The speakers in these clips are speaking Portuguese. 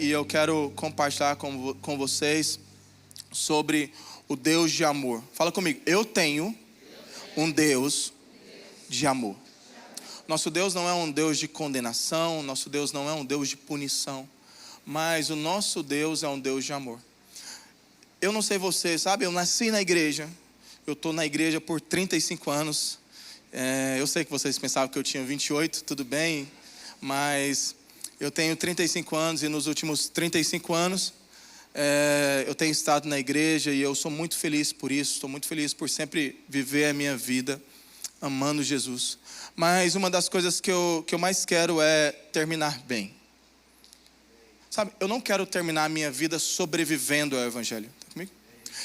E eu quero compartilhar com vocês sobre o Deus de amor. Fala comigo, eu tenho um Deus de amor. Nosso Deus não é um Deus de condenação, nosso Deus não é um Deus de punição, mas o nosso Deus é um Deus de amor. Eu não sei você, sabe, eu nasci na igreja, eu estou na igreja por 35 anos. Eu sei que vocês pensavam que eu tinha 28, tudo bem, mas eu tenho 35 anos e nos últimos 35 anos eu tenho estado na igreja e eu sou muito feliz por isso. Estou muito feliz por sempre viver a minha vida amando Jesus. Mas uma das coisas que eu mais quero é terminar bem. Sabe, eu não quero terminar a minha vida sobrevivendo ao Evangelho. Tá comigo?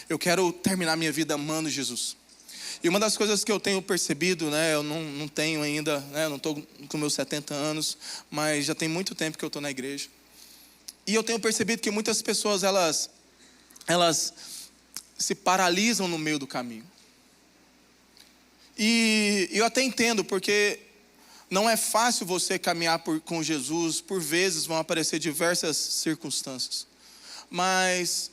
Eu quero terminar a minha vida amando Jesus. E uma das coisas que eu tenho percebido, eu não tenho ainda, eu não estou com meus 70 anos, mas já tem muito tempo que eu estou na igreja. E eu tenho percebido que muitas pessoas, elas se paralisam no meio do caminho. E eu até entendo, porque não é fácil você caminhar com Jesus. Por vezes vão aparecer diversas circunstâncias. Mas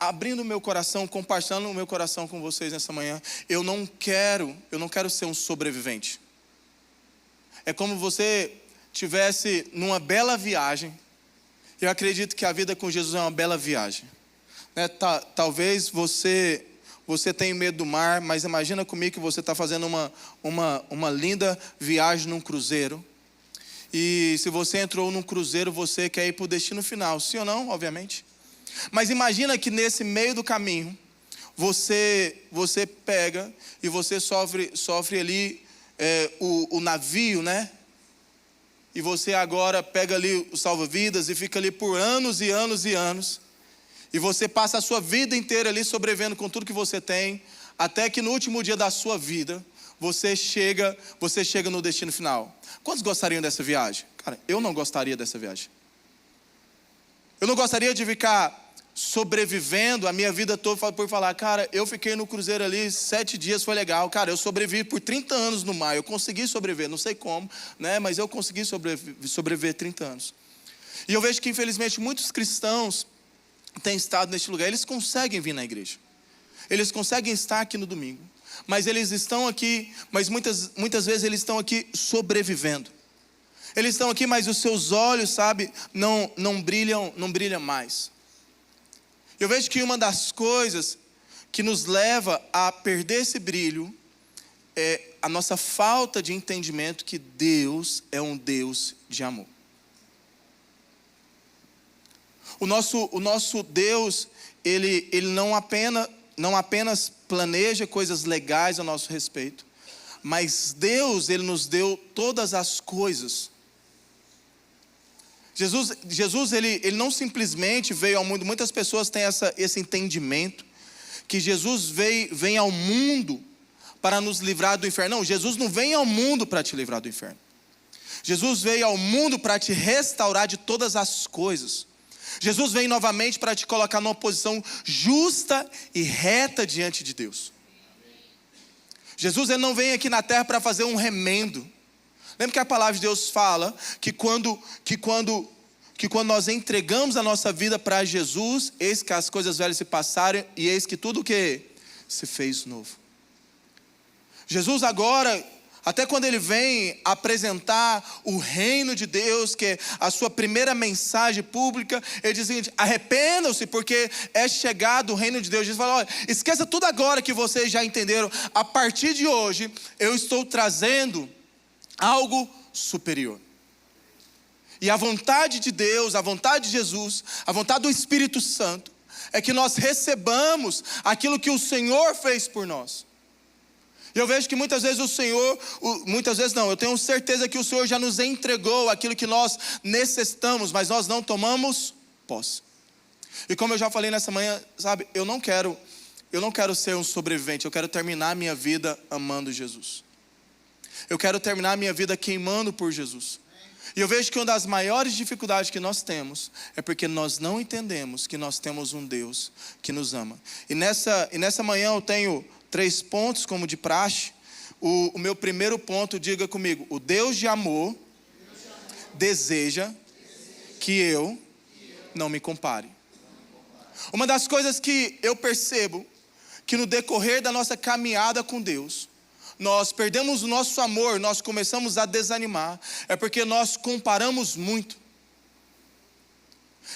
abrindo o meu coração, compartilhando o meu coração com vocês nessa manhã, eu não quero ser um sobrevivente. É como você tivesse numa bela viagem. Eu acredito que a vida com Jesus é uma bela viagem. Talvez você tenha medo do mar, mas imagina comigo que você está fazendo uma linda viagem num cruzeiro. E se você entrou num cruzeiro, você quer ir para o destino final, sim ou não? Obviamente. Mas imagina que nesse meio do caminho, você pega e você sofre ali o navio, E você agora pega ali o salva-vidas e fica ali por anos e anos e anos. E você passa a sua vida inteira ali sobrevivendo com tudo que você tem, até que no último dia da sua vida, você chega no destino final. Quantos gostariam dessa viagem? Cara, eu não gostaria dessa viagem. Eu não gostaria de ficar sobrevivendo a minha vida toda por falar, cara, eu fiquei no cruzeiro ali 7 dias, foi legal. Cara, eu sobrevivi por 30 anos no mar, eu consegui sobreviver, não sei como, mas eu consegui sobreviver 30 anos. E eu vejo que infelizmente muitos cristãos têm estado neste lugar. Eles conseguem vir na igreja, eles conseguem estar aqui no domingo, mas eles estão aqui, mas muitas vezes eles estão aqui sobrevivendo. Eles estão aqui, mas os seus olhos, não brilham mais. Eu vejo que uma das coisas que nos leva a perder esse brilho é a nossa falta de entendimento que Deus é um Deus de amor. O nosso Deus, ele não apenas planeja coisas legais a nosso respeito, mas Deus, ele nos deu todas as coisas. Jesus ele não simplesmente veio ao mundo. Muitas pessoas têm esse entendimento que Jesus vem ao mundo para nos livrar do inferno. Não, Jesus não vem ao mundo para te livrar do inferno. Jesus veio ao mundo para te restaurar de todas as coisas. Jesus vem novamente para te colocar numa posição justa e reta diante de Deus. Jesus ele não vem aqui na terra para fazer um remendo. Lembra que a palavra de Deus fala que quando nós entregamos a nossa vida para Jesus, eis que as coisas velhas se passaram e eis que tudo o que se fez novo. Jesus agora, até quando ele vem apresentar o reino de Deus, que é a sua primeira mensagem pública, ele diz o seguinte: arrependam-se, porque é chegado o reino de Deus. Jesus fala, olha, esqueça tudo agora que vocês já entenderam. A partir de hoje, eu estou trazendo algo superior. E a vontade de Deus, a vontade de Jesus, a vontade do Espírito Santo, é que nós recebamos aquilo que o Senhor fez por nós. E eu vejo que muitas vezes eu tenho certeza que o Senhor já nos entregou aquilo que nós necessitamos, mas nós não tomamos posse. E como eu já falei nessa manhã, eu não quero ser um sobrevivente, eu quero terminar a minha vida amando Jesus. Eu quero terminar a minha vida queimando por Jesus. E eu vejo que uma das maiores dificuldades que nós temos é porque nós não entendemos que nós temos um Deus que nos ama. E nessa manhã eu tenho 3 pontos como de praxe. O meu primeiro ponto, diga comigo: o Deus de amor deseja que eu não me compare. Uma das coisas que eu percebo, que no decorrer da nossa caminhada com Deus, nós perdemos o nosso amor, nós começamos a desanimar, é porque nós comparamos muito.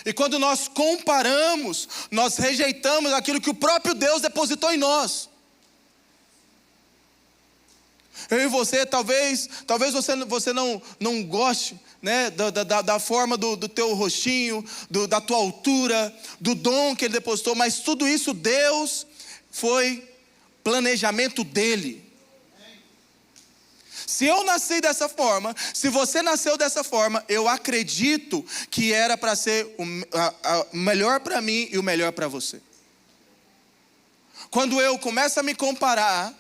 E quando nós comparamos, nós rejeitamos aquilo que o próprio Deus depositou em nós. Eu e você, talvez você não goste, né, da forma do teu rostinho, da tua altura, do dom que Ele depositou, mas tudo isso Deus foi planejamento dEle. Se eu nasci dessa forma, se você nasceu dessa forma, eu acredito que era para ser o melhor para mim e o melhor para você. Quando eu começo a me comparar,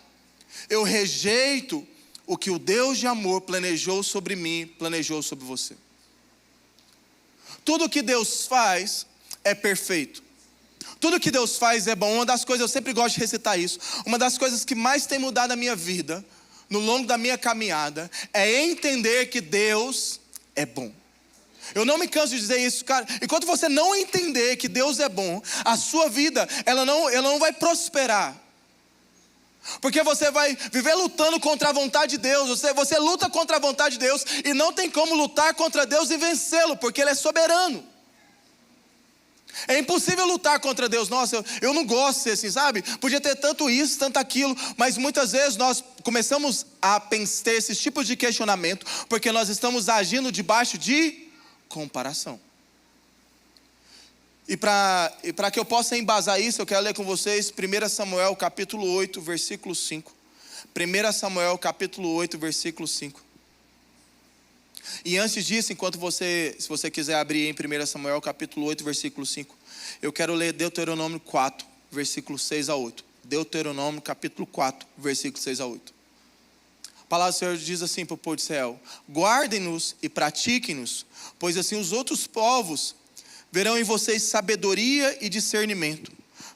eu rejeito o que o Deus de amor planejou sobre mim, planejou sobre você. Tudo que Deus faz é perfeito. Tudo que Deus faz é bom. Uma das coisas, eu sempre gosto de recitar isso, uma das coisas que mais tem mudado a minha vida, no longo da minha caminhada, é entender que Deus é bom. Eu não me canso de dizer isso, cara. Enquanto você não entender que Deus é bom, a sua vida, ela não vai prosperar. Porque você vai viver lutando contra a vontade de Deus. Você luta contra a vontade de Deus e não tem como lutar contra Deus e vencê-lo, porque Ele é soberano. É impossível lutar contra Deus. Nossa, eu não gosto de ser assim, sabe? Podia ter tanto isso, tanto aquilo. Mas muitas vezes nós começamos a ter esses tipos de questionamento porque nós estamos agindo debaixo de comparação. E para que eu possa embasar isso, eu quero ler com vocês 1 Samuel capítulo 8, versículo 5. 1 Samuel capítulo 8, versículo 5. E antes disso, se você quiser abrir em 1 Samuel capítulo 8, versículo 5, eu quero ler Deuteronômio 4, versículo 6 a 8. Deuteronômio capítulo 4, versículo 6 a 8. A palavra do Senhor diz assim para o povo de Israel: guardem-nos e pratiquem-nos, pois assim os outros povos verão em vocês sabedoria e discernimento.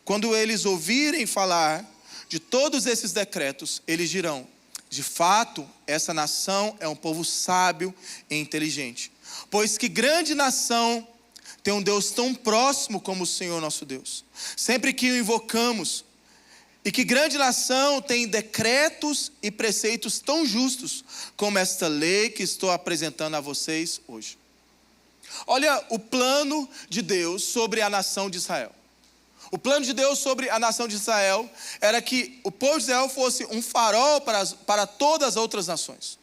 Quando eles ouvirem falar de todos esses decretos, eles dirão: de fato, essa nação é um povo sábio e inteligente. Pois que grande nação tem um Deus tão próximo como o Senhor nosso Deus, sempre que o invocamos. E que grande nação tem decretos e preceitos tão justos como esta lei que estou apresentando a vocês hoje. Olha o plano de Deus sobre a nação de Israel. O plano de Deus sobre a nação de Israel era que o povo de Israel fosse um farol para todas as outras nações.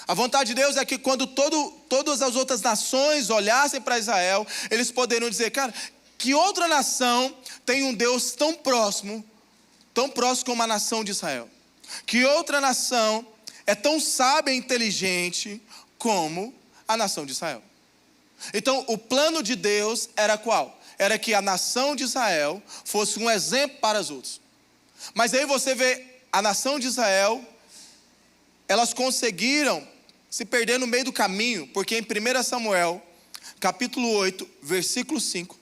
A vontade de Deus é que quando todas as outras nações olhassem para Israel, eles poderiam dizer: cara, que outra nação tem um Deus tão próximo como a nação de Israel? Que outra nação é tão sábia e inteligente como a nação de Israel? Então, o plano de Deus era qual? Era que a nação de Israel fosse um exemplo para os outros. Mas aí você vê a nação de Israel, elas conseguiram se perder no meio do caminho, porque em 1 Samuel, capítulo 8, versículo 5,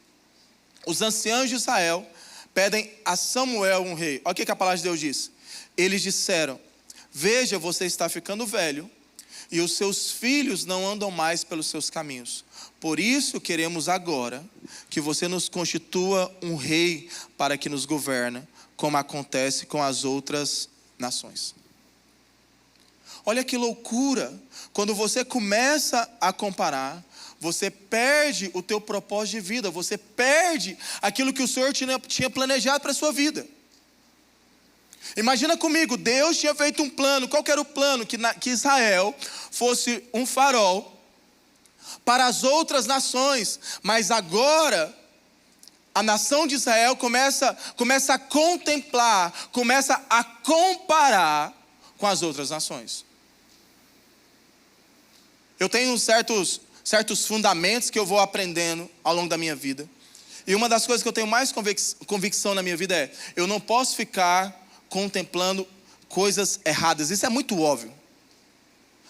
os anciãos de Israel pedem a Samuel um rei. Olha o que a palavra de Deus diz. Eles disseram: veja, você está ficando velho, e os seus filhos não andam mais pelos seus caminhos. Por isso queremos agora que você nos constitua um rei para que nos governe, como acontece com as outras nações. Olha que loucura, quando você começa a comparar, você perde o teu propósito de vida, você perde aquilo que o Senhor tinha planejado para a sua vida. Imagina comigo, Deus tinha feito um plano. Qual que era o plano? Que Israel fosse um farol para as outras nações. Mas agora, a nação de Israel começa a contemplar, começa a comparar com as outras nações. Eu tenho certos fundamentos que eu vou aprendendo ao longo da minha vida. E uma das coisas que eu tenho mais convicção na minha vida é: eu não posso ficar contemplando coisas erradas. Isso é muito óbvio,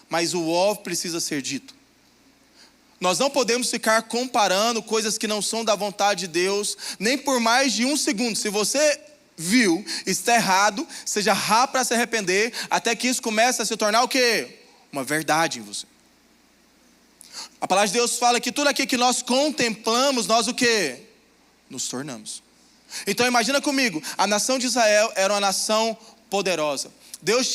mas o óbvio precisa ser dito. Nós não podemos ficar comparando coisas que não são da vontade de Deus, nem por mais de um segundo. Se você viu, está errado, seja rápido para se arrepender, até que isso comece a se tornar o quê? Uma verdade em você. A palavra de Deus fala que tudo aquilo que nós contemplamos, nós o quê? Nos tornamos. Então imagina comigo, a nação de Israel era uma nação poderosa. Deus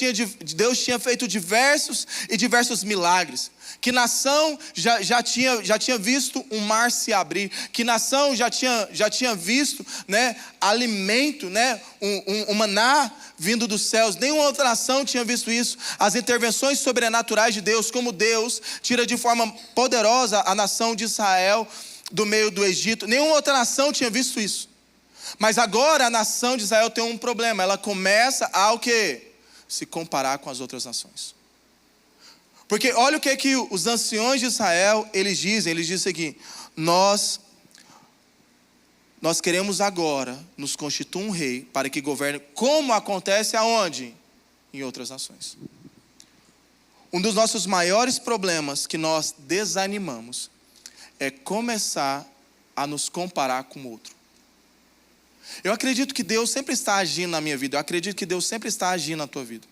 tinha feito diversos milagres. Que nação já tinha visto um mar se abrir? Que nação já tinha visto, né, alimento, né, um maná vindo dos céus? Nenhuma outra nação tinha visto isso. As intervenções sobrenaturais de Deus, como Deus tira de forma poderosa a nação de Israel do meio do Egito. Nenhuma outra nação tinha visto isso. Mas agora a nação de Israel tem um problema. Ela começa a o quê? Se comparar com as outras nações. Porque olha o que os anciões de Israel, eles dizem aqui: nós queremos agora nos constituir um rei para que governe, como acontece aonde? Em outras nações. Um dos nossos maiores problemas que nós desanimamos é começar a nos comparar com o outro. Eu acredito que Deus sempre está agindo na minha vida. Eu acredito que Deus sempre está agindo na tua vida.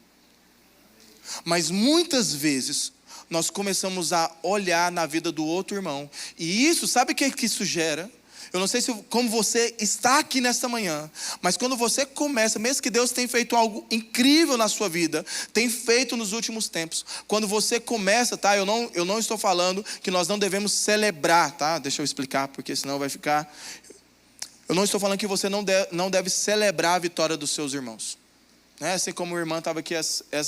Mas muitas vezes nós começamos a olhar na vida do outro irmão. E isso, sabe o que isso gera? Eu não sei como você está aqui nesta manhã, mas quando você começa, mesmo que Deus tenha feito algo incrível na sua vida, tem feito nos últimos tempos, quando você começa, tá? Eu não estou falando que nós não devemos celebrar, tá? Deixa eu explicar, porque senão vai ficar... Eu não estou falando que você não deve celebrar a vitória dos seus irmãos. Assim como a irmã estava aqui,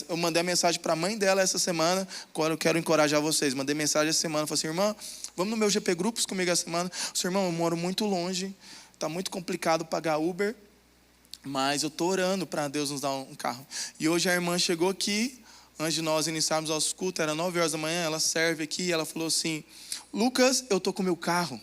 eu mandei a mensagem para a mãe dela essa semana, quando eu quero encorajar vocês. Mandei mensagem essa semana, falei assim: irmã, vamos no meu GP Grupos comigo essa semana. Seu irmão, eu moro muito longe, está muito complicado pagar Uber, mas eu estou orando para Deus nos dar um carro. E hoje a irmã chegou aqui, antes de nós iniciarmos nosso culto, era 9 horas da manhã, ela serve aqui, e ela falou assim: Lucas, eu estou com o meu carro.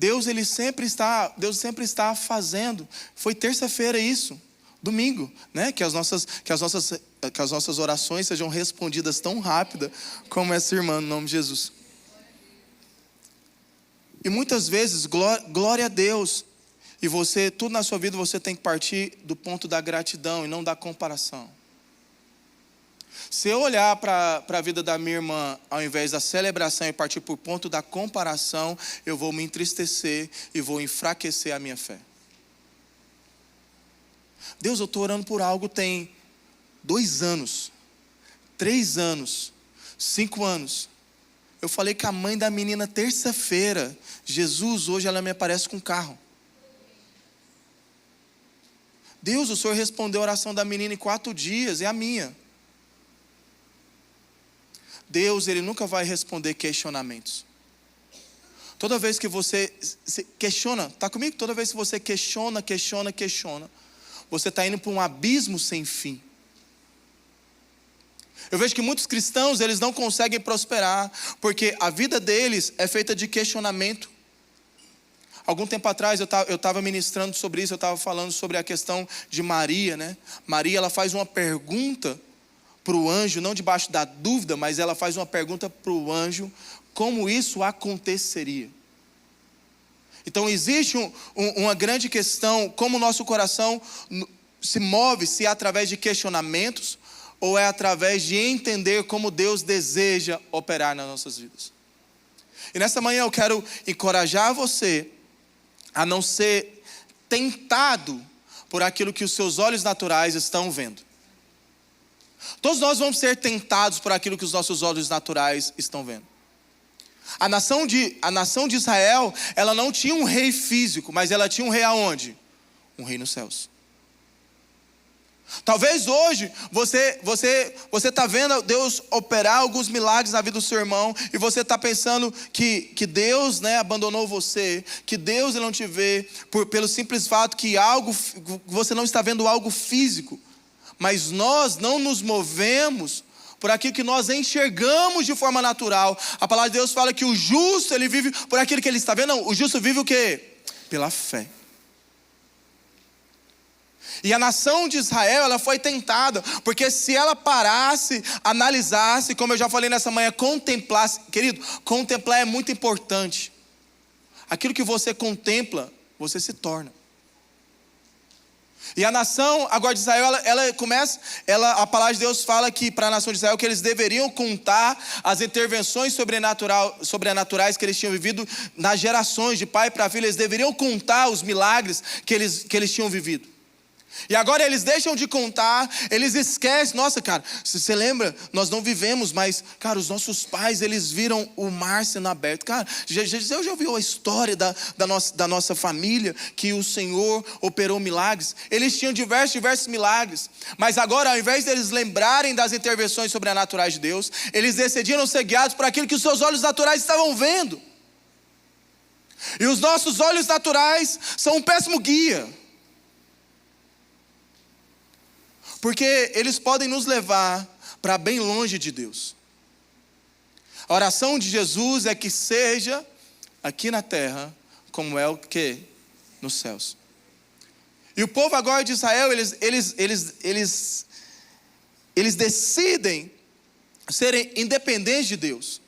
Deus sempre está fazendo. Foi terça-feira isso, domingo, né? Que as nossas orações sejam respondidas tão rápida como essa irmã, no nome de Jesus. E muitas vezes, glória a Deus. E você, tudo na sua vida, você tem que partir do ponto da gratidão e não da comparação. Se eu olhar para a vida da minha irmã, ao invés da celebração e partir por ponto da comparação, eu vou me entristecer e vou enfraquecer a minha fé. Deus, eu estou orando por algo tem 2 anos, 3 anos, 5 anos. Eu falei com a mãe da menina terça-feira: Jesus, hoje ela me aparece com um carro. Deus, o Senhor respondeu a oração da menina em 4 dias, é a minha. Deus, Ele nunca vai responder questionamentos. Toda vez que você se questiona, está comigo? Toda vez que você questiona, você está indo para um abismo sem fim. Eu vejo que muitos cristãos, eles não conseguem prosperar, porque a vida deles é feita de questionamento. Algum tempo atrás eu estava ministrando sobre isso, eu estava falando sobre a questão de Maria, né? Maria, ela faz uma pergunta para o anjo, não debaixo da dúvida, mas ela faz uma pergunta para o anjo, como isso aconteceria. Então existe uma grande questão, como o nosso coração se move, se é através de questionamentos, ou é através de entender como Deus deseja operar nas nossas vidas. E nessa manhã eu quero encorajar você a não ser tentado por aquilo que os seus olhos naturais estão vendo. Todos nós vamos ser tentados por aquilo que os nossos olhos naturais estão vendo. A nação de Israel, ela não tinha um rei físico, mas ela tinha um rei aonde? Um rei nos céus. Talvez hoje você está vendo Deus operar alguns milagres na vida do seu irmão, e você está pensando que Deus, né, abandonou você, que Deus não te vê, pelo simples fato que você não está vendo algo físico. Mas nós não nos movemos por aquilo que nós enxergamos de forma natural. A palavra de Deus fala que o justo, ele vive por aquilo que ele está vendo. Não, o justo vive o quê? Pela fé. E a nação de Israel, ela foi tentada, porque se ela parasse, analisasse, como eu já falei nessa manhã, contemplasse. Querido, contemplar é muito importante. Aquilo que você contempla, você se torna. E a nação agora de Israel, a palavra de Deus fala que para a nação de Israel que eles deveriam contar as intervenções sobrenaturais que eles tinham vivido nas gerações, de pai para filho. Eles deveriam contar os milagres que eles tinham vivido. E agora eles deixam de contar, eles esquecem. Nossa, cara, você lembra? Nós não vivemos, mas, cara, os nossos pais, eles viram o mar sendo aberto. Cara, eu já ouviu a história da nossa família, que o Senhor operou milagres. Eles tinham diversos milagres. Mas agora, ao invés deles lembrarem das intervenções sobrenaturais de Deus, eles decidiram ser guiados por aquilo que os seus olhos naturais estavam vendo. E os nossos olhos naturais são um péssimo guia. Porque eles podem nos levar para bem longe de Deus. A oração de Jesus é que seja aqui na terra como é o que? Nos céus. E o povo agora de Israel, eles decidem serem independentes de Deus.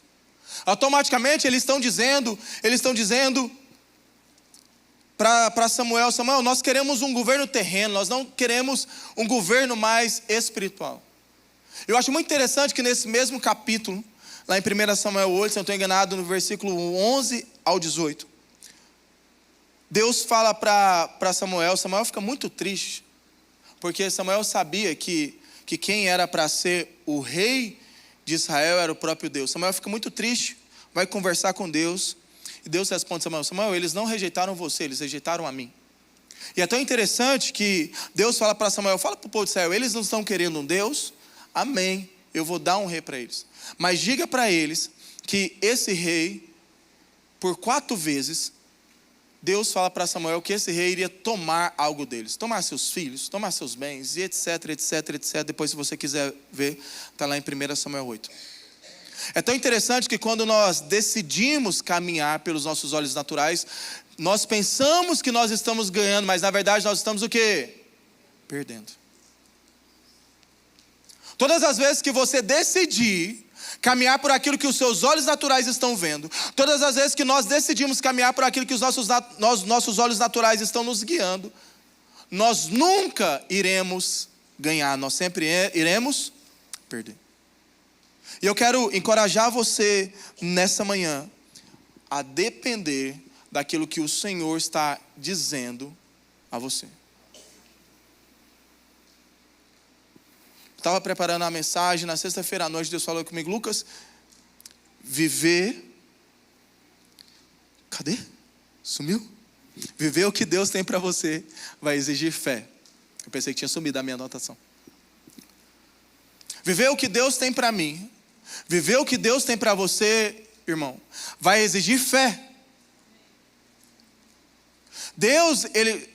Automaticamente eles estão dizendo para Samuel, nós queremos um governo terreno, nós não queremos um governo mais espiritual. Eu acho muito interessante que nesse mesmo capítulo, lá em 1 Samuel 8, se eu não estou enganado, no versículo 11 ao 18, Deus fala para Samuel fica muito triste, porque Samuel sabia que quem era para ser o rei de Israel era o próprio Deus. Samuel fica muito triste, vai conversar com Deus. E Deus responde a Samuel, eles não rejeitaram você, eles rejeitaram a mim. E é tão interessante que Deus fala para Samuel, fala para o povo de Israel, eles não estão querendo um Deus? Amém, eu vou dar um rei para eles. Mas diga para eles que esse rei, por 4 vezes, Deus fala para Samuel que esse rei iria tomar algo deles. Tomar seus filhos, tomar seus bens, e etc. Depois, se você quiser ver, está lá em 1 Samuel 8. É tão interessante que quando nós decidimos caminhar pelos nossos olhos naturais, nós pensamos que nós estamos ganhando, mas na verdade nós estamos o quê? Perdendo. Todas as vezes que você decidir caminhar por aquilo que os seus olhos naturais estão vendo, todas as vezes que nós decidimos caminhar por aquilo que os nossos olhos naturais estão nos guiando, nós nunca iremos ganhar, nós sempre iremos perder. E eu quero encorajar você nessa manhã a depender daquilo que o Senhor está dizendo a você. Estava preparando a mensagem, na sexta-feira à noite Deus falou comigo, Lucas, viver, cadê? Sumiu? Viver o que Deus tem para você vai exigir fé. Eu pensei que tinha sumido a minha anotação. Viver o que Deus tem para mim, viver o que Deus tem para você, irmão, vai exigir fé. Deus,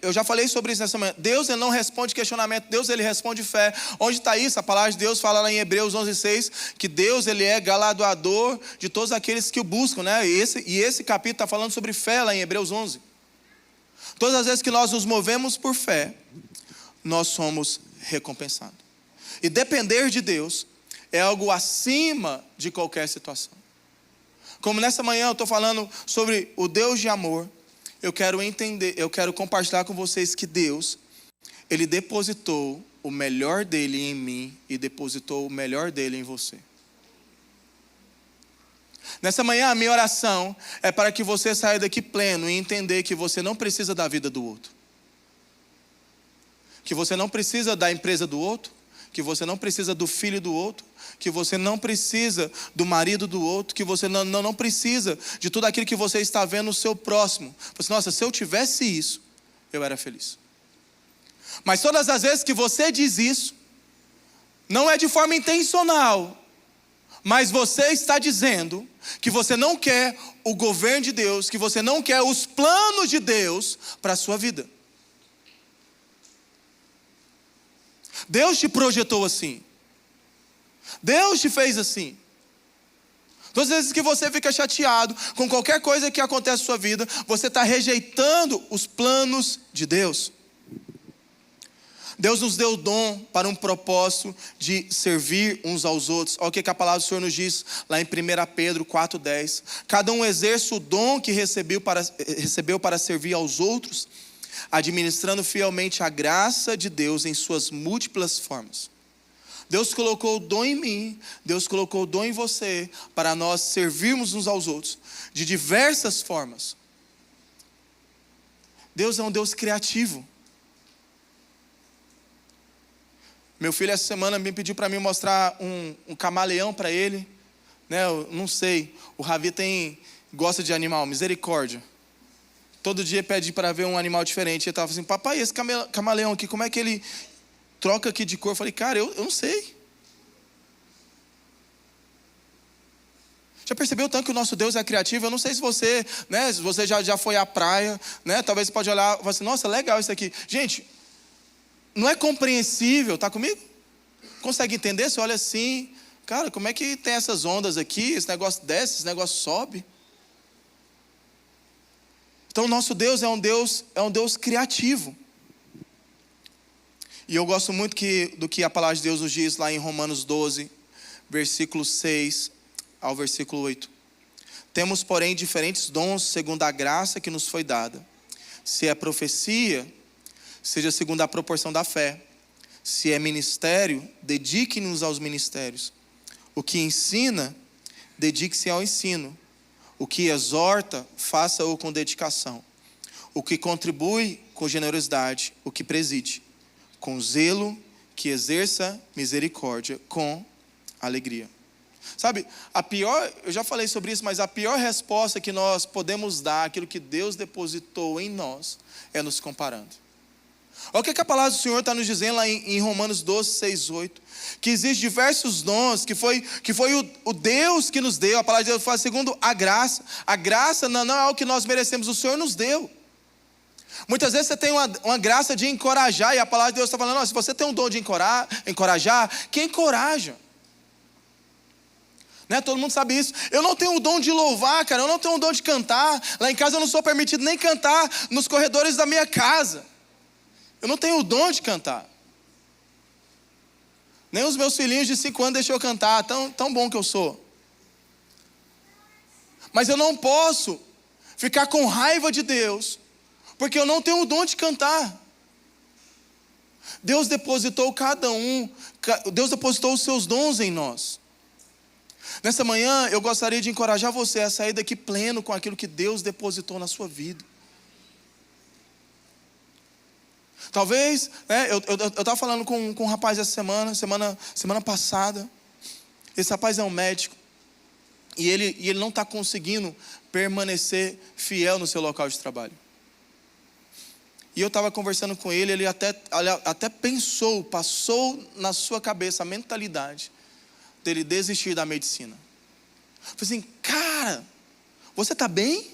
eu já falei sobre isso nessa manhã, Deus ele não responde questionamento, Deus ele responde fé. Onde está isso? A palavra de Deus fala lá em Hebreus 11:6, que Deus ele é galardoador de todos aqueles que o buscam, né? E esse capítulo está falando sobre fé lá em Hebreus 11. Todas as vezes que nós nos movemos por fé, nós somos recompensados. E depender de Deus é algo acima de qualquer situação. Como nessa manhã eu estou falando sobre o Deus de amor, eu quero compartilhar com vocês que Deus, Ele depositou o melhor dEle em mim e depositou o melhor dEle em você. Nessa manhã a minha oração é para que você saia daqui pleno e entender que você não precisa da vida do outro. Que você não precisa da empresa do outro, que você não precisa do filho do outro, que você não precisa do marido do outro, que você não precisa de tudo aquilo que você está vendo no seu próximo. Você, nossa, se eu tivesse isso, eu era feliz. Mas todas as vezes que você diz isso, não é de forma intencional, mas você está dizendo que você não quer o governo de Deus, que você não quer os planos de Deus para a sua vida. Deus te projetou assim. Deus te fez assim. Todas as vezes que você fica chateado com qualquer coisa que acontece na sua vida, você está rejeitando os planos de Deus. Deus nos deu o dom para um propósito de servir uns aos outros. Olha o que a palavra do Senhor nos diz lá em 1 Pedro 4,10. Cada um exerce o dom que recebeu para servir aos outros, administrando fielmente a graça de Deus em suas múltiplas formas. Deus colocou o dom em mim, Deus colocou o dom em você, para nós servirmos uns aos outros, de diversas formas. Deus é um Deus criativo. Meu filho essa semana me pediu para mim mostrar um camaleão para ele, né? Eu não sei, o Ravi gosta de animal, misericórdia. Todo dia pede para ver um animal diferente. Ele estava assim, papai, esse camaleão aqui, como é que ele troca aqui de cor? Eu falei, cara, eu não sei. Já percebeu tanto que o nosso Deus é criativo? Eu não sei se você, né, se você já foi à praia, né? Talvez você pode olhar e falar assim, nossa, legal isso aqui. Gente, não é compreensível, tá comigo? Consegue entender? Você olha assim, cara, como é que tem essas ondas aqui? Esse negócio desce, esse negócio sobe. Então o nosso Deus é um Deus criativo. E eu gosto muito do que a palavra de Deus nos diz lá em Romanos 12, versículo 6 ao versículo 8. Temos, porém, diferentes dons segundo a graça que nos foi dada. Se é profecia, seja segundo a proporção da fé. Se é ministério, dedique-nos aos ministérios. O que ensina, dedique-se ao ensino. O que exorta, faça-o com dedicação. O que contribui, com generosidade. O que preside, com zelo, que exerça misericórdia, com alegria. Sabe, eu já falei sobre isso, mas a pior resposta que nós podemos dar àquilo que Deus depositou em nós é nos comparando. Olha o que a palavra do Senhor está nos dizendo lá em Romanos 12, 6, 8. Que existem diversos dons, que foi o Deus que nos deu. A palavra de Deus fala segundo a graça. A graça não é o que nós merecemos, o Senhor nos deu. Muitas vezes você tem uma graça de encorajar, e a palavra de Deus está falando, se você tem um dom de encorajar, que encoraja. Né? Todo mundo sabe isso. Eu não tenho o dom de louvar, cara. Eu não tenho o dom de cantar. Lá em casa eu não sou permitido nem cantar nos corredores da minha casa. Eu não tenho o dom de cantar. Nem os meus filhinhos de 5 anos deixam eu cantar. Tão bom que eu sou. Mas eu não posso ficar com raiva de Deus, porque eu não tenho o dom de cantar. Deus depositou Deus depositou os seus dons em nós. Nessa manhã eu gostaria de encorajar você a sair daqui pleno com aquilo que Deus depositou na sua vida. Talvez, né, eu estava falando com um rapaz essa semana passada. Esse rapaz é um médico. E ele não está conseguindo permanecer fiel no seu local de trabalho. E eu estava conversando com ele até passou na sua cabeça a mentalidade dele desistir da medicina. Eu falei assim, cara, você está bem?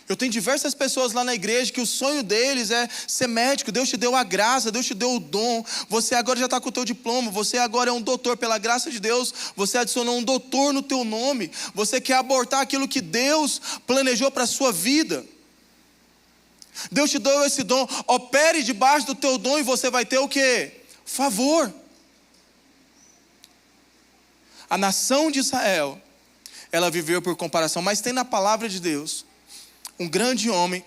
Eu tenho diversas pessoas lá na igreja que o sonho deles é ser médico. Deus te deu a graça, Deus te deu o dom. Você agora já está com o teu diploma. Você agora é um doutor, pela graça de Deus. Você adicionou um doutor no teu nome. Você quer abortar aquilo que Deus planejou para a sua vida. Deus te deu esse dom. Opere debaixo do teu dom e você vai ter o quê? Favor. A nação de Israel, ela viveu por comparação, mas tem na palavra de Deus um grande homem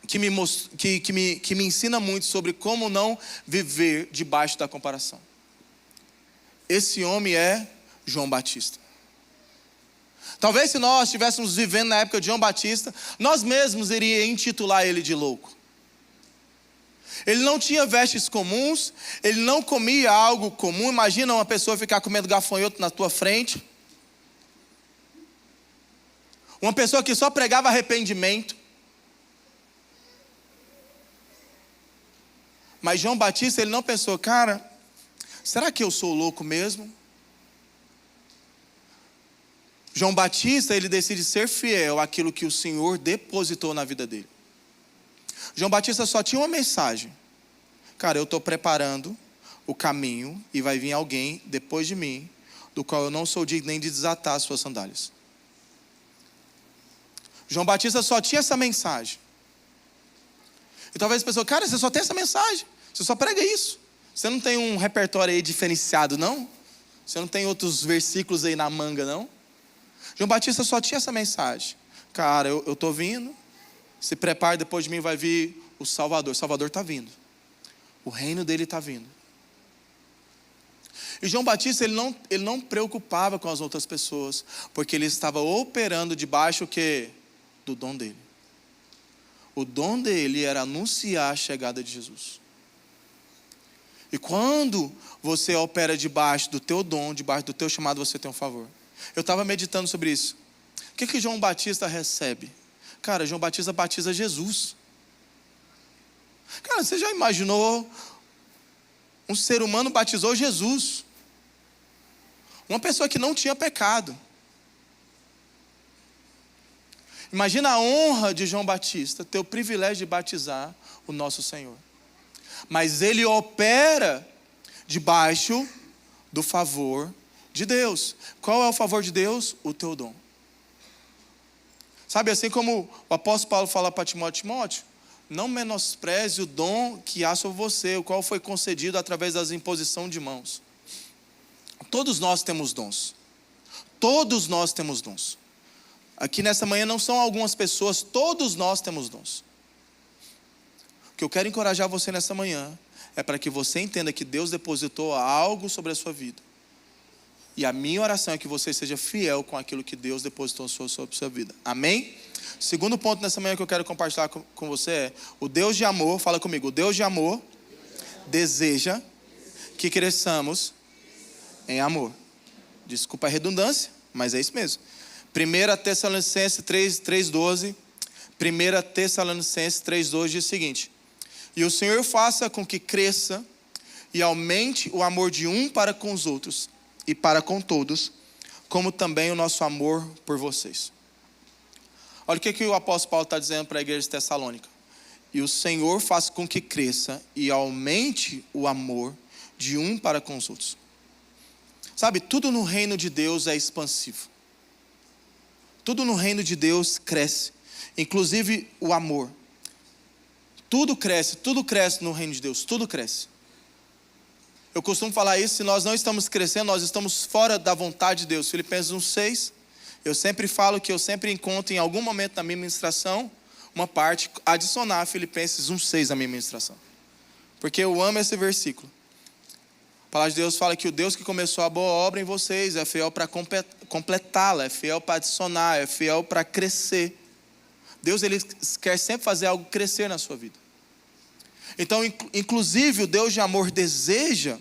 que me ensina muito sobre como não viver debaixo da comparação. Esse homem é João Batista. Talvez se nós estivéssemos vivendo na época de João Batista, nós mesmos iríamos intitular ele de louco. Ele não tinha vestes comuns, ele não comia algo comum. Imagina uma pessoa ficar comendo gafanhoto na tua frente. Uma pessoa que só pregava arrependimento. Mas João Batista, ele não pensou, cara, será que eu sou louco mesmo? João Batista, ele decide ser fiel àquilo que o Senhor depositou na vida dele. João Batista só tinha uma mensagem. Cara, eu estou preparando o caminho e vai vir alguém depois de mim, do qual eu não sou digno nem de desatar as suas sandálias. João Batista só tinha essa mensagem. E talvez a pessoa, cara, você só tem essa mensagem. Você só prega isso. Você não tem um repertório aí diferenciado, não? Você não tem outros versículos aí na manga, não? João Batista só tinha essa mensagem. Cara, eu estou vindo. Se prepare, depois de mim vai vir o Salvador. O Salvador está vindo. O reino dele está vindo. E João Batista, ele não preocupava com as outras pessoas, porque ele estava operando debaixo do dom dele. O dom dele era anunciar a chegada de Jesus. E quando você opera debaixo do teu dom, debaixo do teu chamado, você tem um favor. Eu estava meditando sobre isso. O que João Batista recebe? Cara, João Batista batiza Jesus. Cara, você já imaginou? Um ser humano batizou Jesus. Uma pessoa que não tinha pecado. Imagina a honra de João Batista ter o privilégio de batizar o nosso Senhor. Mas ele opera debaixo do favor de Deus. Qual é o favor de Deus? O teu dom. Sabe, assim como o apóstolo Paulo fala para Timóteo, não menospreze o dom que há sobre você, o qual foi concedido através das imposição de mãos. Todos nós temos dons. Todos nós temos dons. Aqui nessa manhã não são algumas pessoas, todos nós temos dons. O que eu quero encorajar você nessa manhã é para que você entenda que Deus depositou algo sobre a sua vida. E a minha oração é que você seja fiel com aquilo que Deus depositou sobre a sua vida. Amém? Segundo ponto nessa manhã que eu quero compartilhar com você é: o Deus de amor, fala comigo, o Deus de amor deseja que cresçamos em amor. Desculpa a redundância, mas é isso mesmo. 1 Tessalonicenses 3:12. 1 Tessalonicenses 3:12 diz o seguinte: e o Senhor faça com que cresça e aumente o amor de um para com os outros e para com todos, como também o nosso amor por vocês. Olha o que o apóstolo Paulo está dizendo para a igreja de Tessalônica. E o Senhor faça com que cresça e aumente o amor de um para com os outros. Sabe, tudo no reino de Deus é expansivo. Tudo no reino de Deus cresce, inclusive o amor. Tudo cresce no reino de Deus, tudo cresce. Eu costumo falar isso: se nós não estamos crescendo, nós estamos fora da vontade de Deus. Filipenses 1:6, eu sempre falo que eu sempre encontro em algum momento na minha ministração uma parte adicionar a Filipenses 1:6 na minha ministração. Porque eu amo esse versículo. A palavra de Deus fala que o Deus que começou a boa obra em vocês é fiel para completá-la, é fiel para adicionar, é fiel para crescer. Deus, ele quer sempre fazer algo crescer na sua vida. Então, inclusive, o Deus de amor deseja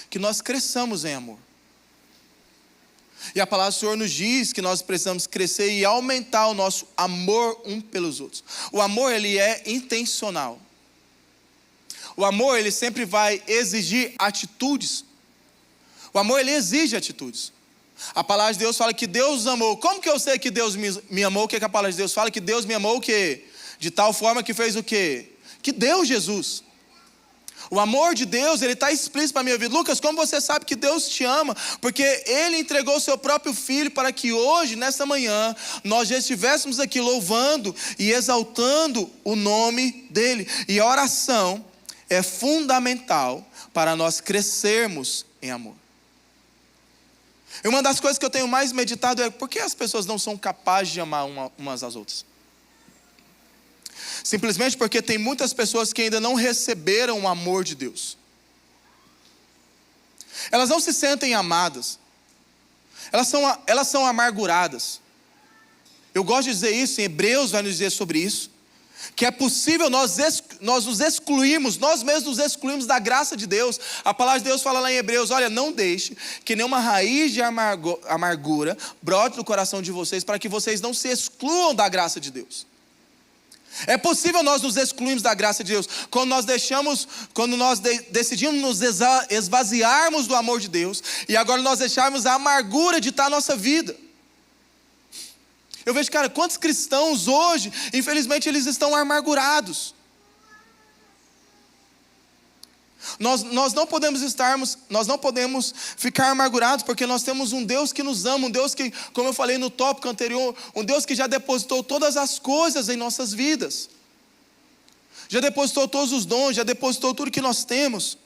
que nós cresçamos em amor. E a palavra do Senhor nos diz que nós precisamos crescer e aumentar o nosso amor um pelos outros. O amor, ele é intencional. O amor, ele sempre vai exigir atitudes. O amor, ele exige atitudes. A palavra de Deus fala que Deus amou. Como que eu sei que Deus me amou? O que a palavra de Deus fala? Que Deus me amou o quê? De tal forma que fez o quê? Que deu Jesus. O amor de Deus, ele está explícito para a minha vida. Lucas, como você sabe que Deus te ama? Porque Ele entregou o seu próprio Filho para que hoje, nessa manhã, nós já estivéssemos aqui louvando e exaltando o nome dEle. E a oração é fundamental para nós crescermos em amor. E uma das coisas que eu tenho mais meditado é: por que as pessoas não são capazes de amar umas às outras? Simplesmente porque tem muitas pessoas que ainda não receberam o amor de Deus. Elas não se sentem amadas. Elas são amarguradas. Eu gosto de dizer isso, em Hebreus vai nos dizer sobre isso, que é possível nós nos excluirmos, nós mesmos nos excluirmos da graça de Deus. A palavra de Deus fala lá em Hebreus: olha, não deixe que nenhuma raiz de amargura brote no coração de vocês, para que vocês não se excluam da graça de Deus. É possível nós nos excluirmos da graça de Deus quando nós decidimos nos esvaziarmos do amor de Deus, e agora nós deixarmos a amargura ditar a nossa vida. Eu vejo, cara, quantos cristãos hoje, infelizmente, eles estão amargurados. Nós não podemos ficar amargurados, porque nós temos um Deus que nos ama, um Deus que, como eu falei no tópico anterior, um Deus que já depositou todas as coisas em nossas vidas. Já depositou todos os dons, já depositou tudo que nós temos.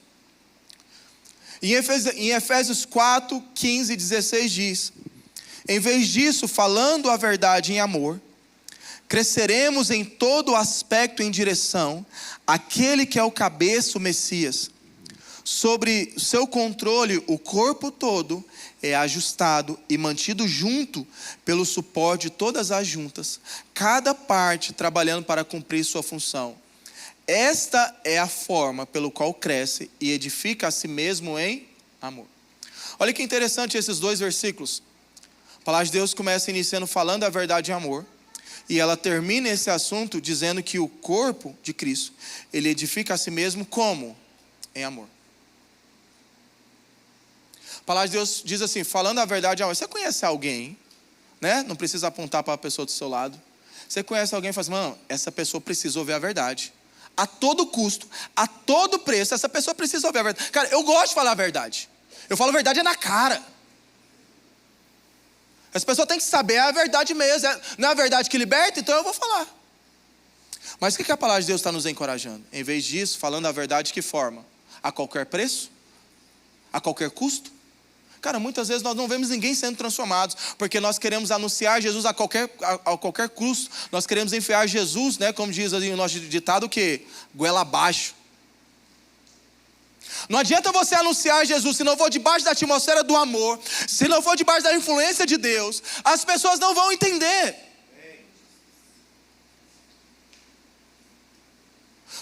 Em Efésios 4, 15 e 16 diz: em vez disso, falando a verdade em amor, cresceremos em todo aspecto em direção àquele que é o cabeça, o Messias. Sobre seu controle, o corpo todo é ajustado e mantido junto pelo suporte de todas as juntas, cada parte trabalhando para cumprir sua função. Esta é a forma pelo qual cresce e edifica a si mesmo em amor. Olha que interessante esses dois versículos. A palavra de Deus começa iniciando falando a verdade em amor, e ela termina esse assunto dizendo que o corpo de Cristo, ele edifica a si mesmo como? Em amor. A palavra de Deus diz assim, falando a verdade em amor. Você conhece alguém, né? Não precisa apontar para a pessoa do seu lado. Você conhece alguém e fala assim, mano, essa pessoa precisa ouvir a verdade. A todo custo, a todo preço, essa pessoa precisa ouvir a verdade. Cara, eu gosto de falar a verdade. Eu falo a verdade na cara. Essa pessoa tem que saber, é a verdade mesmo. Não é a verdade que liberta, então eu vou falar. Mas o que a palavra de Deus está nos encorajando? Em vez disso, falando a verdade de que forma? A qualquer preço? A qualquer custo? Cara, muitas vezes nós não vemos ninguém sendo transformados, porque nós queremos anunciar Jesus a qualquer custo. Nós queremos enfiar Jesus, né, como diz ali o nosso ditado, o quê? Goela abaixo. Não adianta você anunciar Jesus se não for debaixo da atmosfera do amor, se não for debaixo da influência de Deus, as pessoas não vão entender.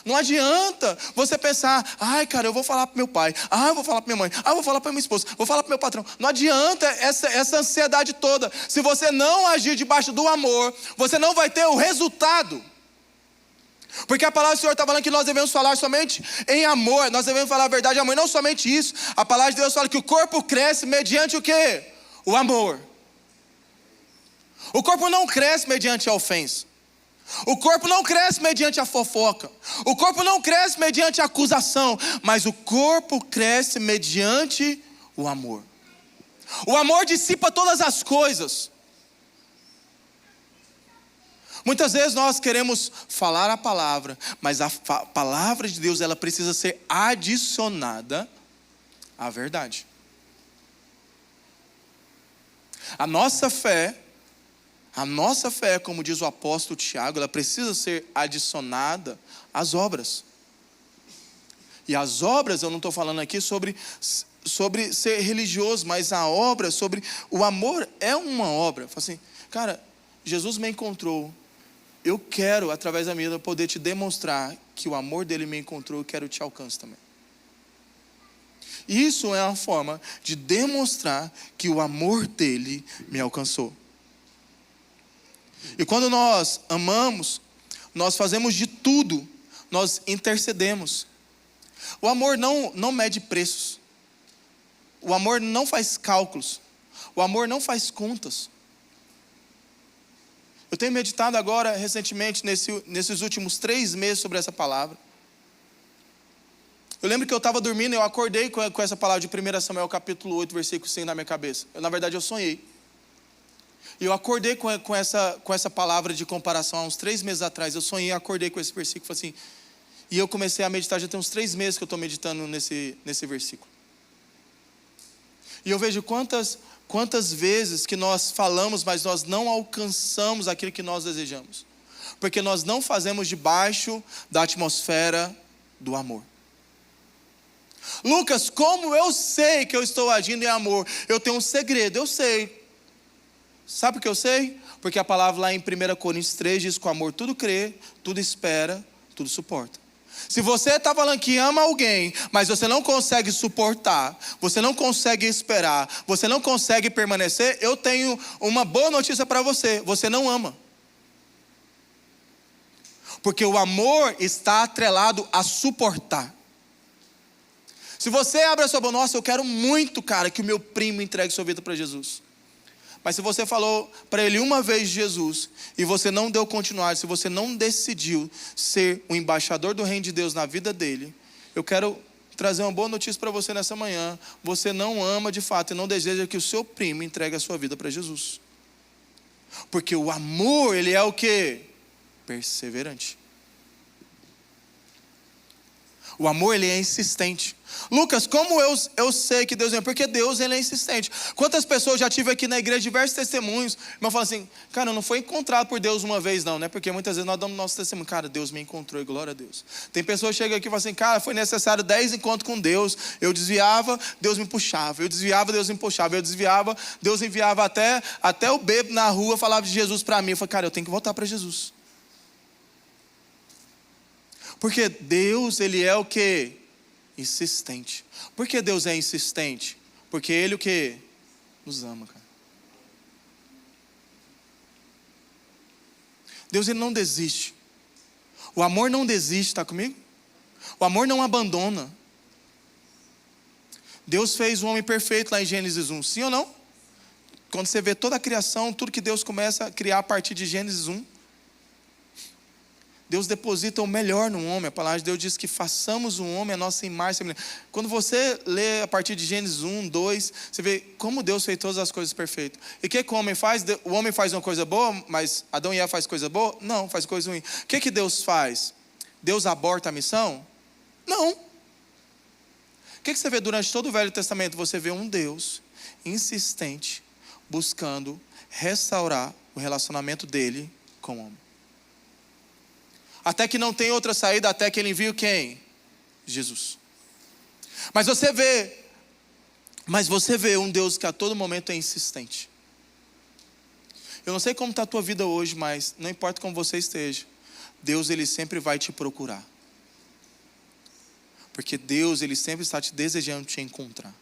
Não adianta você pensar, ai cara, eu vou falar para meu pai, eu vou falar para minha mãe, eu vou falar para minha esposa, vou falar para meu patrão. Não adianta essa ansiedade toda. Se você não agir debaixo do amor, você não vai ter o resultado. Porque a palavra do Senhor está falando que nós devemos falar somente em amor, nós devemos falar a verdade em amor, e não somente isso. A palavra de Deus fala que o corpo cresce mediante o quê? O amor. O corpo não cresce mediante a ofensa. O corpo não cresce mediante a fofoca. O corpo não cresce mediante a acusação. Mas o corpo cresce mediante o amor. O amor dissipa todas as coisas. Muitas vezes nós queremos falar a palavra, mas a palavra de Deus, ela precisa ser adicionada à verdade. A nossa fé, como diz o apóstolo Tiago, ela precisa ser adicionada às obras. E as obras, eu não estou falando aqui sobre ser religioso, mas a obra sobre o amor é uma obra. Fala assim, cara, Jesus me encontrou. Eu quero, através da minha vida, poder te demonstrar que o amor dele me encontrou e quero te alcançar também. Isso é uma forma de demonstrar que o amor dele me alcançou. E quando nós amamos, nós fazemos de tudo, nós intercedemos. O amor não mede preços. O amor não faz cálculos. O amor não faz contas. Eu tenho meditado agora, recentemente, nesses últimos 3 meses sobre essa palavra. Eu lembro que eu estava dormindo e eu acordei com essa palavra de 1 Samuel capítulo 8, versículo 5 na minha cabeça. Na verdade eu sonhei. E eu acordei com essa palavra de comparação há uns 3 meses atrás. Eu sonhei e acordei com esse versículo assim. E eu comecei a meditar, já tem uns 3 meses que eu estou meditando nesse versículo. E eu vejo quantas vezes que nós falamos, mas nós não alcançamos aquilo que nós desejamos. Porque nós não fazemos debaixo da atmosfera do amor. Lucas, como eu sei que eu estou agindo em amor? Eu tenho um segredo, eu sei. Sabe por que eu sei? Porque a palavra lá em 1 Coríntios 3 diz que o amor tudo crê, tudo espera, tudo suporta. Se você está falando que ama alguém, mas você não consegue suportar, você não consegue esperar, você não consegue permanecer, eu tenho uma boa notícia para você: você não ama. Porque o amor está atrelado a suportar. Se você abre a sua boca, nossa, eu quero muito, cara, que o meu primo entregue sua vida para Jesus. Mas se você falou para ele uma vez de Jesus e você não deu continuidade, se você não decidiu ser o embaixador do reino de Deus na vida dele, eu quero trazer uma boa notícia para você nessa manhã. Você não ama de fato e não deseja que o seu primo entregue a sua vida para Jesus. Porque o amor, ele é o quê? Perseverante. O amor, ele é insistente. Lucas, como eu sei que Deus é? Porque Deus, ele é insistente. Quantas pessoas já tive aqui na igreja, diversos testemunhos, irmão fala assim, cara, eu não fui encontrado por Deus uma vez não, né? Porque muitas vezes nós damos nosso testemunho, cara, Deus me encontrou e glória a Deus. Tem pessoas que chegam aqui e falam assim, cara, foi necessário 10 encontros com Deus, eu desviava, Deus me puxava, eu desviava, Deus me puxava, eu desviava, Deus enviava até o bebo na rua, falava de Jesus para mim, eu falei, cara, eu tenho que voltar para Jesus. Porque Deus, ele é o quê? Insistente. Por que Deus é insistente? Porque ele o quê? Nos ama, cara. Deus, ele não desiste. O amor não desiste, está comigo? O amor não abandona. Deus fez o homem perfeito lá em Gênesis 1, sim ou não? Quando você vê toda a criação, tudo que Deus começa a criar a partir de Gênesis 1, Deus deposita o melhor no homem. A palavra de Deus diz que façamos o homem a nossa imagem. Quando você lê a partir de Gênesis 1, 2, você vê como Deus fez todas as coisas perfeitas. E o que o homem faz? O homem faz uma coisa boa, mas Adão e Eva faz coisa boa? Não, faz coisa ruim. O que Deus faz? Deus aborta a missão? Não. O que você vê durante todo o Velho Testamento? Você vê um Deus insistente, buscando restaurar o relacionamento dele com o homem. Até que não tem outra saída, até que ele envia quem? Jesus. Mas você vê um Deus que a todo momento é insistente. Eu não sei como está a tua vida hoje, mas não importa como você esteja, Deus, ele sempre vai te procurar. Porque Deus, ele sempre está te desejando te encontrar.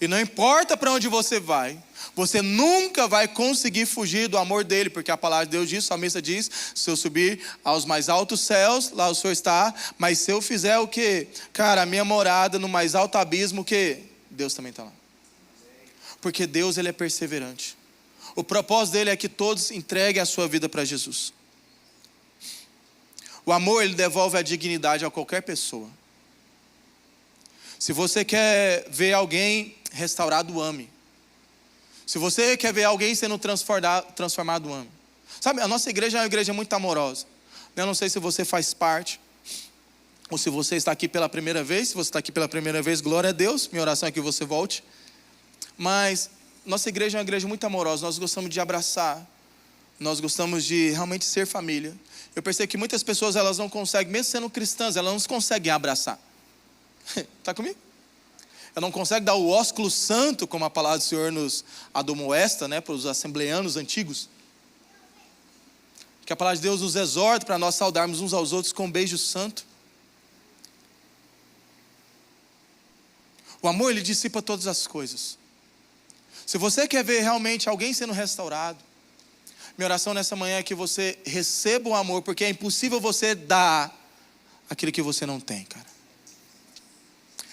E não importa para onde você vai, você nunca vai conseguir fugir do amor dele, porque a palavra de Deus diz, a salmista diz, se eu subir aos mais altos céus, lá o Senhor está, mas se eu fizer o quê? Cara, a minha morada no mais alto abismo, o quê? Deus também está lá. Porque Deus, ele é perseverante. O propósito dele é que todos entreguem a sua vida para Jesus. O amor, ele devolve a dignidade a qualquer pessoa. Se você quer ver alguém restaurado, ame. Se você quer ver alguém sendo transformado, ame. Sabe, a nossa igreja é uma igreja muito amorosa. Eu não sei se você faz parte, ou se você está aqui pela primeira vez. Se você está aqui pela primeira vez, glória a Deus. Minha oração é que você volte. Mas nossa igreja é uma igreja muito amorosa. Nós gostamos de abraçar. Nós gostamos de realmente ser família. Eu percebo que muitas pessoas, elas não conseguem, mesmo sendo cristãs, elas não conseguem abraçar. Está comigo? Ela não consegue dar o ósculo santo, como a palavra do Senhor nos admoesta, né, para os assembleanos antigos. Que a palavra de Deus nos exorta para nós saudarmos uns aos outros com um beijo santo. O amor, ele dissipa todas as coisas. Se você quer ver realmente alguém sendo restaurado, minha oração nessa manhã é que você receba o amor, porque é impossível você dar aquilo que você não tem, cara.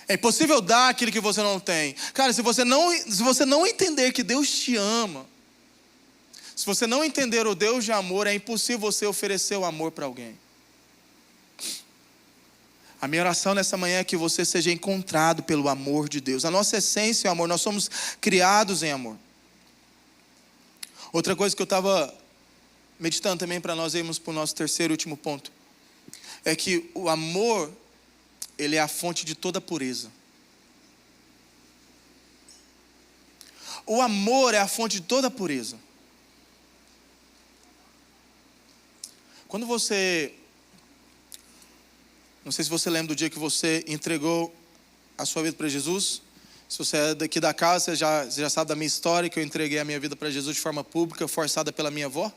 É impossível dar aquilo que você não tem. Cara, se você não entender que Deus te ama, se você não entender o Deus de amor, é impossível você oferecer o amor para alguém. A minha oração nessa manhã é que você seja encontrado pelo amor de Deus. A nossa essência é amor, nós somos criados em amor. Outra coisa que eu estava meditando também para nós irmos para o nosso terceiro e último ponto, é que o amor, ele é a fonte de toda pureza. O amor é a fonte de toda pureza. Quando você, não sei se você lembra do dia que você entregou a sua vida para Jesus. Se você é daqui da casa, você já sabe da minha história, que eu entreguei a minha vida para Jesus de forma pública, forçada pela minha avó.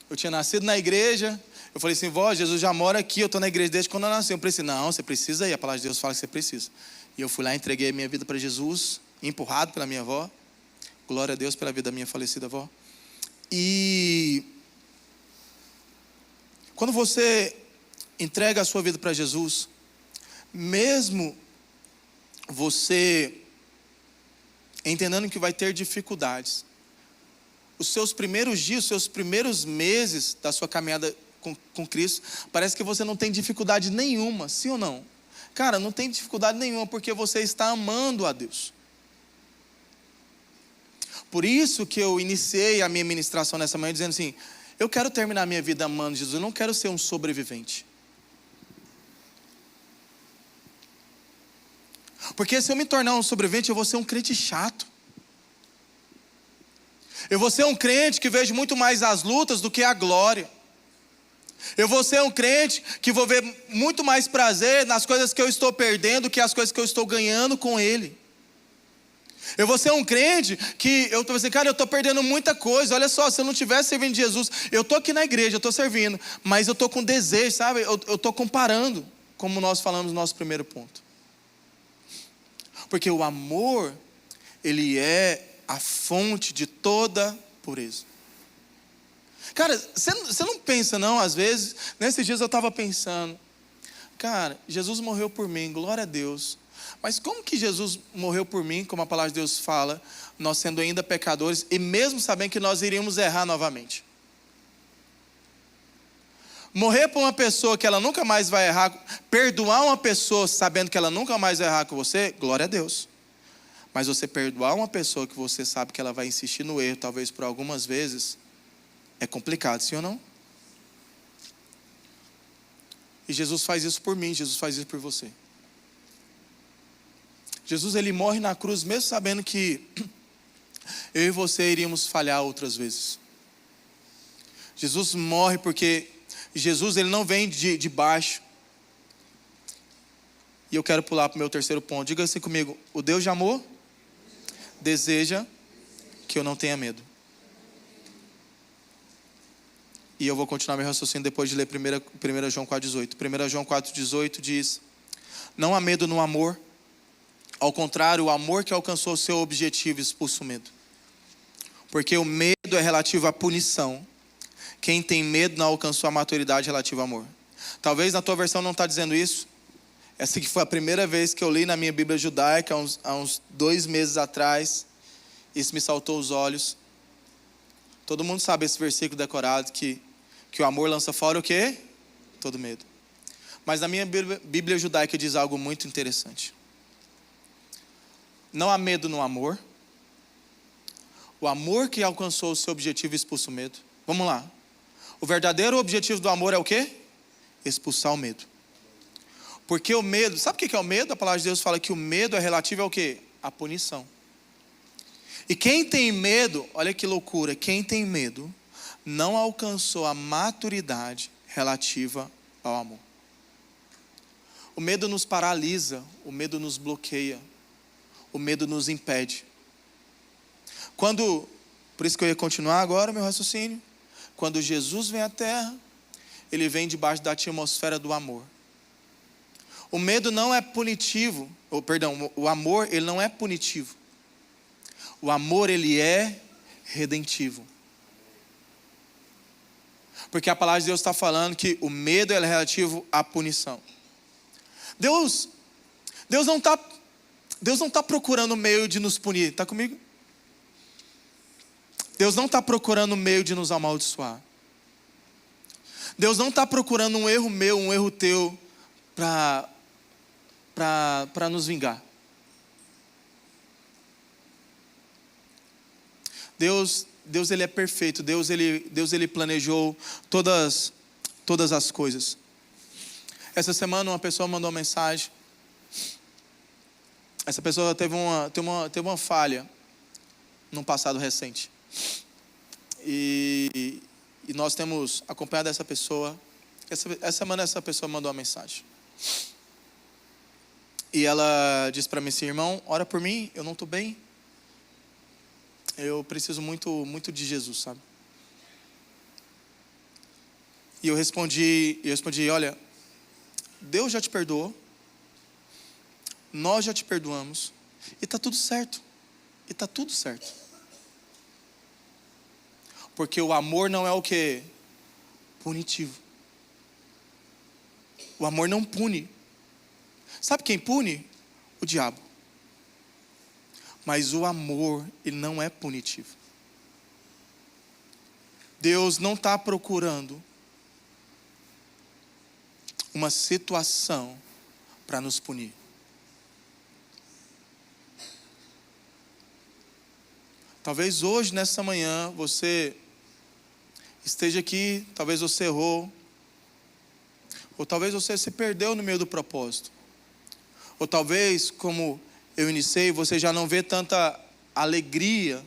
Eu tinha nascido na igreja. Eu falei assim, vó, Jesus já mora aqui, eu estou na igreja desde quando eu nasci. Eu falei, não, você precisa ir, a palavra de Deus fala que você precisa. E eu fui lá, entreguei a minha vida para Jesus, empurrado pela minha avó. Glória a Deus pela vida da minha falecida avó. E quando você entrega a sua vida para Jesus, mesmo você entendendo que vai ter dificuldades, os seus primeiros dias, os seus primeiros meses da sua caminhada com Cristo, parece que você não tem dificuldade nenhuma, sim ou não? Cara, não tem dificuldade nenhuma, porque você está amando a Deus. Por isso que eu iniciei a minha ministração nessa manhã dizendo assim, eu quero terminar minha vida amando Jesus, eu não quero ser um sobrevivente. Porque se eu me tornar um sobrevivente, eu vou ser um crente chato. Eu vou ser um crente que vejo muito mais as lutas do que a glória. Eu vou ser um crente que vou ver muito mais prazer nas coisas que eu estou perdendo do que as coisas que eu estou ganhando com Ele. Eu vou ser um crente que eu estou assim, cara, eu estou perdendo muita coisa. Olha só, se eu não estivesse servindo Jesus, eu estou aqui na igreja, eu estou servindo, mas eu estou com desejo, sabe? Eu estou comparando, como nós falamos no nosso primeiro ponto. Porque o amor, ele é a fonte de toda pureza. Cara, você não pensa não, às vezes, nesses dias eu estava pensando, cara, Jesus morreu por mim, glória a Deus. Mas como que Jesus morreu por mim, como a palavra de Deus fala, nós sendo ainda pecadores, e mesmo sabendo que nós iríamos errar novamente? Morrer por uma pessoa que ela nunca mais vai errar, perdoar uma pessoa sabendo que ela nunca mais vai errar com você, glória a Deus. Mas você perdoar uma pessoa que você sabe que ela vai insistir no erro, talvez por algumas vezes, é complicado, sim ou não? E Jesus faz isso por mim, Jesus faz isso por você. Jesus, ele morre na cruz mesmo sabendo que eu e você iríamos falhar outras vezes. Jesus morre porque Jesus, ele não vem de baixo. E eu quero pular para o meu terceiro ponto. Diga assim comigo: o Deus de amor deseja que eu não tenha medo. E eu vou continuar meu raciocínio depois de ler 1 João 4,18. 1 João 4,18 diz: não há medo no amor. Ao contrário, o amor que alcançou o seu objetivo expulsa o medo. Porque o medo é relativo à punição. Quem tem medo não alcançou a maturidade relativa ao amor. Talvez na tua versão não está dizendo isso. Essa aqui foi a primeira vez que eu li na minha Bíblia judaica, há uns 2 meses atrás. Isso me saltou os olhos. Todo mundo sabe esse versículo decorado, que o amor lança fora o quê? Todo medo. Mas na minha Bíblia judaica diz algo muito interessante. Não há medo no amor. O amor que alcançou o seu objetivo expulsa o medo. Vamos lá. O verdadeiro objetivo do amor é o quê? Expulsar o medo. Porque o medo, sabe o que é o medo? A palavra de Deus fala que o medo é relativo ao quê? À punição. E quem tem medo, olha que loucura, quem tem medo não alcançou a maturidade relativa ao amor. O medo nos paralisa, o medo nos bloqueia, o medo nos impede. Por isso que eu ia continuar agora meu raciocínio. Quando Jesus vem à terra, ele vem debaixo da atmosfera do amor. O medo não é punitivo, o amor ele não é punitivo. O amor ele é redentivo. Porque a palavra de Deus está falando que o medo é relativo à punição. Deus não está procurando meio de nos punir, está comigo? Deus não está procurando meio de nos amaldiçoar. Deus não está procurando um erro meu, um erro teu, para nos vingar. Deus ele é perfeito. Deus ele planejou todas as coisas. Essa semana uma pessoa mandou uma mensagem. Essa pessoa teve uma falha num passado recente. E nós temos acompanhado essa pessoa. Essa semana essa pessoa mandou uma mensagem. E ela disse para mim assim: irmão, ora por mim, eu não estou bem. Eu preciso muito, muito de Jesus, sabe? E eu respondi, olha, Deus já te perdoou. Nós já te perdoamos. E está tudo certo. E está tudo certo. Porque o amor não é o quê? Punitivo. O amor não pune. Sabe quem pune? O diabo. Mas o amor, ele não é punitivo. Deus não está procurando uma situação para nos punir. Talvez hoje, nessa manhã, você esteja aqui, talvez você errou, ou talvez você se perdeu no meio do propósito. Ou talvez, como eu iniciei, você já não vê tanta alegria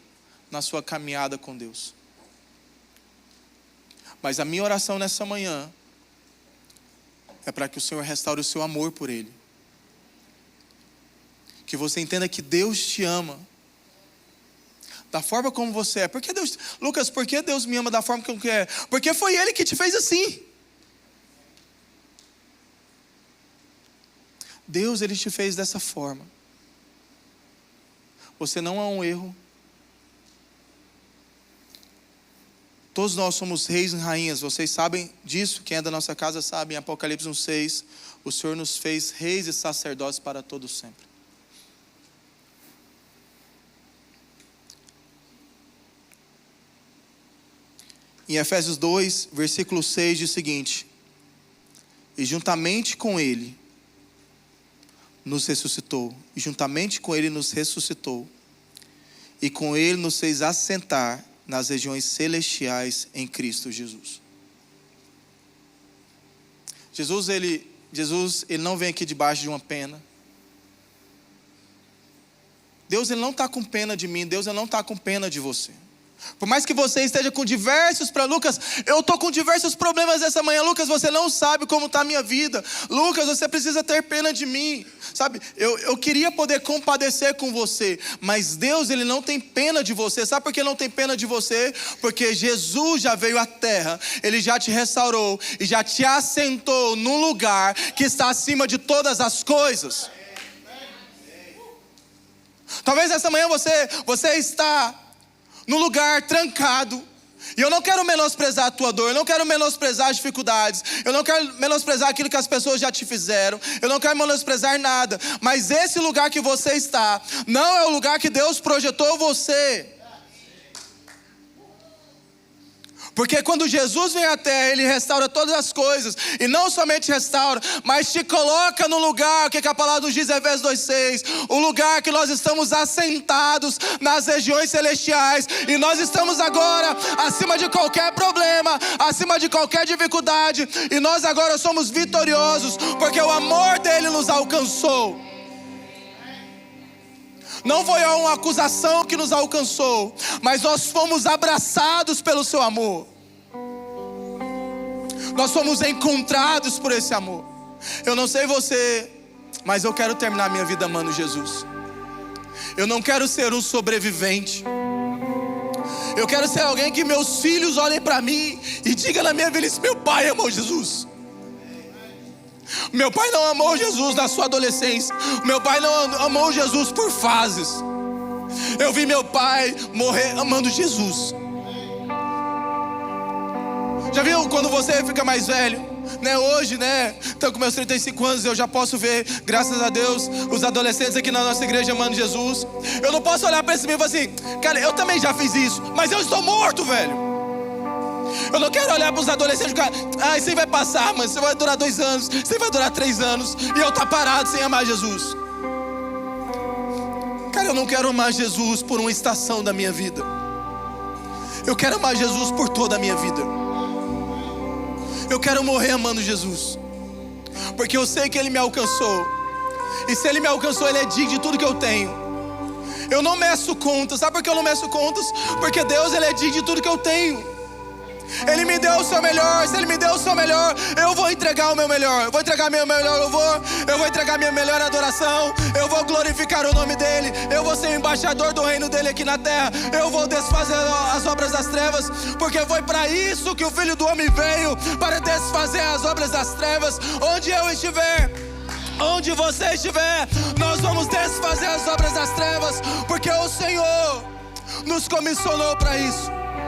na sua caminhada com Deus. Mas a minha oração nessa manhã é para que o Senhor restaure o seu amor por Ele. Que você entenda que Deus te ama da forma como você é. Lucas, por que Deus me ama da forma como é? Porque foi Ele que te fez assim. Deus, Ele te fez dessa forma. Você não é um erro. Todos nós somos reis e rainhas. Vocês sabem disso. Quem é da nossa casa sabe. Em Apocalipse 1:6, o Senhor nos fez reis e sacerdotes para todo sempre. Em Efésios 2, versículo 6 diz o seguinte: e juntamente com Ele nos ressuscitou, e juntamente com Ele nos ressuscitou, e com Ele nos fez assentar nas regiões celestiais em Cristo Jesus. Jesus ele não vem aqui debaixo de uma pena. Deus, Ele não está com pena de mim. Deus, Ele não está com pena de você. Por mais que você esteja com diversos Lucas, eu estou com diversos problemas essa manhã. Lucas, você não sabe como está a minha vida. Lucas, você precisa ter pena de mim. Sabe, eu queria poder compadecer com você, mas Deus, Ele não tem pena de você. Sabe por que Ele não tem pena de você? Porque Jesus já veio à terra, Ele já te restaurou e já te assentou num lugar que está acima de todas as coisas. Talvez essa manhã você está num lugar trancado, e eu não quero menosprezar a tua dor, eu não quero menosprezar as dificuldades, eu não quero menosprezar aquilo que as pessoas já te fizeram, eu não quero menosprezar nada, mas esse lugar que você está, não é o lugar que Deus projetou você. Porque quando Jesus vem à terra, Ele restaura todas as coisas. E não somente restaura, mas te coloca no lugar, o que a palavra nos diz em Efésios 2:6. O lugar que nós estamos assentados nas regiões celestiais. E nós estamos agora acima de qualquer problema, acima de qualquer dificuldade. E nós agora somos vitoriosos, porque o amor dEle nos alcançou. Não foi uma acusação que nos alcançou, mas nós fomos abraçados pelo seu amor. Nós fomos encontrados por esse amor. Eu não sei você, mas eu quero terminar minha vida amando Jesus. Eu não quero ser um sobrevivente. Eu quero ser alguém que meus filhos olhem para mim e digam na minha velhice: meu pai amou Jesus. Meu pai não amou Jesus na sua adolescência. Meu pai não amou Jesus por fases. Eu vi meu pai morrer amando Jesus. Já viu quando você fica mais velho? Hoje, então com meus 35 anos eu já posso ver, graças a Deus, os adolescentes aqui na nossa igreja amando Jesus. Eu não posso olhar para esse menino e falar assim: cara, eu também já fiz isso, mas eu estou morto, velho. Eu não quero olhar para os adolescentes e ficar: isso aí vai passar, mas você vai durar 2 anos, você vai durar 3 anos, e eu estou parado sem amar Jesus. Cara, eu não quero amar Jesus por uma estação da minha vida. Eu quero amar Jesus por toda a minha vida. Eu quero morrer amando Jesus, porque eu sei que Ele me alcançou. E se Ele me alcançou, Ele é digno de tudo que eu tenho. Eu não meço contas. Sabe por que eu não meço contas? Porque Deus, Ele é digno de tudo que eu tenho. Ele me deu o seu melhor. Se Ele me deu o seu melhor, eu vou entregar o meu melhor. Eu vou entregar meu melhor louvor. Eu vou entregar minha melhor adoração. Eu vou glorificar o nome dEle. Eu vou ser embaixador do reino dEle aqui na terra. Eu vou desfazer as obras das trevas, porque foi para isso que o Filho do Homem veio, para desfazer as obras das trevas. Onde eu estiver, onde você estiver, nós vamos desfazer as obras das trevas, porque o Senhor nos comissionou para isso.